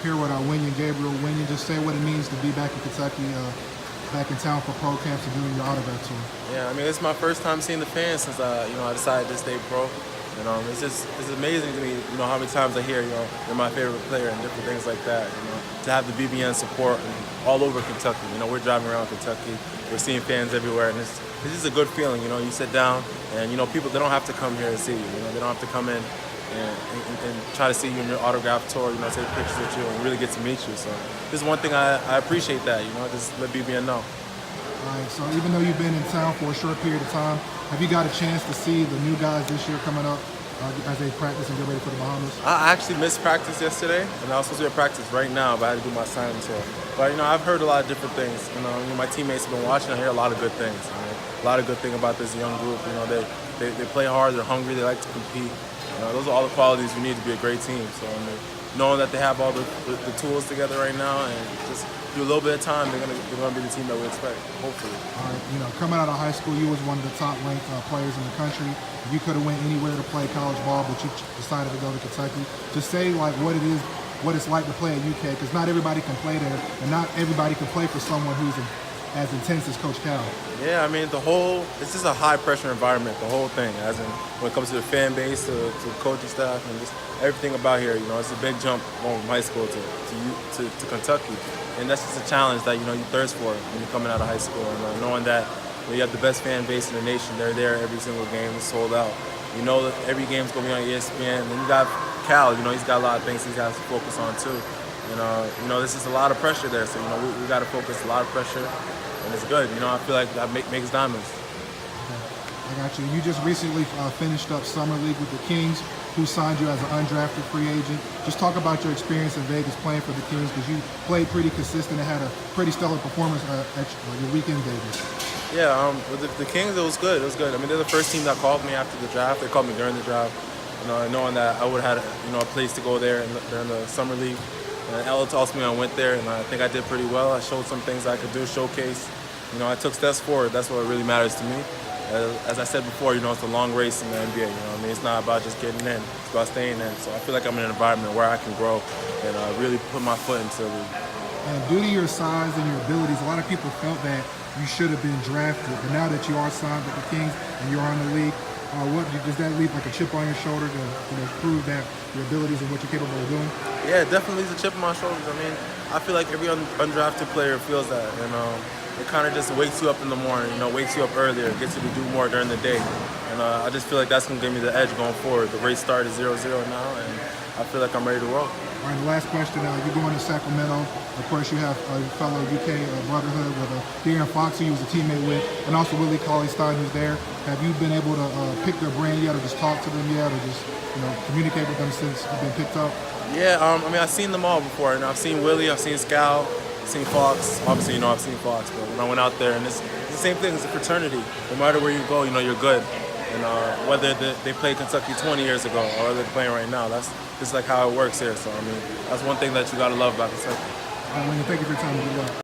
here with Wenyen Gabriel. Wenyen, just say what it means to be back in Kentucky, back in town for pro camps and doing your autograph tour. Yeah, I mean, it's my first time seeing the fans since I decided to stay pro. And it's amazing to me, how many times I hear, you're my favorite player and different things like that. To have the BBN support all over Kentucky. We're driving around Kentucky, we're seeing fans everywhere, and it's just a good feeling. You sit down, and people, they don't have to come here to see you. They don't have to come in and try to see you in your autograph tour. Take pictures with you and really get to meet you. So this is one thing I appreciate that. Just let BBN know. All right, so even though you've been in town for a short period of time, have you got a chance to see the new guys this year coming up as they practice and get ready for the Bahamas? I actually missed practice yesterday, and I was supposed to be at practice right now, but I had to do my signing tour. But I've heard a lot of different things. My teammates have been watching. I hear a lot of good things. A lot of good things about this young group. They play hard. They're hungry. They like to compete. Those are all the qualities you need to be a great team. So knowing that they have all the tools together right now, and just do a little bit of time, they're gonna be the team that we expect, hopefully. All right, coming out of high school, you was one of the top-ranked players in the country. You could have went anywhere to play college ball, but you decided to go to Kentucky. Just say what it is, what it's like to play at UK, because not everybody can play there, and not everybody can play for someone who's as intense as Coach Cal. Yeah, I mean, it's just a high-pressure environment, the whole thing, as in when it comes to the fan base, to the coaching staff, and just everything about here. It's a big jump going from high school to Kentucky, and that's just a challenge that, you thirst for when you're coming out of high school, and knowing that you have the best fan base in the nation. They're there every single game, it's sold out. That every game's going to be on ESPN, and you got Cal, he's got a lot of things he's got to focus on, too. This is a lot of pressure there, so, we got to focus, a lot of pressure. And it's good, I feel like that makes diamonds. Okay. I got you. You just recently finished up Summer League with the Kings, who signed you as an undrafted free agent. Just talk about your experience in Vegas playing for the Kings, because you played pretty consistent and had a pretty stellar performance at your week in Vegas. Yeah, with the Kings, it was good. It was good. I mean, they're the first team that called me after the draft. They called me during the draft, knowing that I would have had a place to go there during the Summer League. And Ella tossed me, I went there, and I think I did pretty well. I showed some things I could do, showcase. I took steps forward. That's what really matters to me. As I said before, it's a long race in the NBA. It's not about just getting in. It's about staying in. So I feel like I'm in an environment where I can grow and really put my foot into the league. And due to your size and your abilities, a lot of people felt that you should have been drafted. But now that you are signed with the Kings and you're on the league, does that leave like a chip on your shoulder to prove that your abilities and what you're capable of doing? Yeah, it definitely leaves a chip on my shoulders. I mean, I feel like every undrafted player feels that, it kind of just wakes you up in the morning, wakes you up earlier, gets you to do more during the day. And I just feel like that's going to give me the edge going forward. The race started 0-0 now, and I feel like I'm ready to roll. All right, the last question, you're going to Sacramento. Of course, you have a fellow UK brotherhood with De'Aaron Fox, who you was a teammate with, and also Willie Cauley-Stein, who's there. Have you been able to pick their brain yet, or just talk to them yet, or just communicate with them since you've been picked up? Yeah, I mean, I've seen them all before. I've seen Willie, I've seen Scal, I've seen Fox. Obviously, I've seen Fox, but when I went out there, and it's the same thing, it's a fraternity. No matter where you go, you're good. And whether they played Kentucky 20 years ago or whether they're playing right now, that's just like how it works here. So, I mean, that's one thing that you got to love about Kentucky. Thank you for your time. Good luck.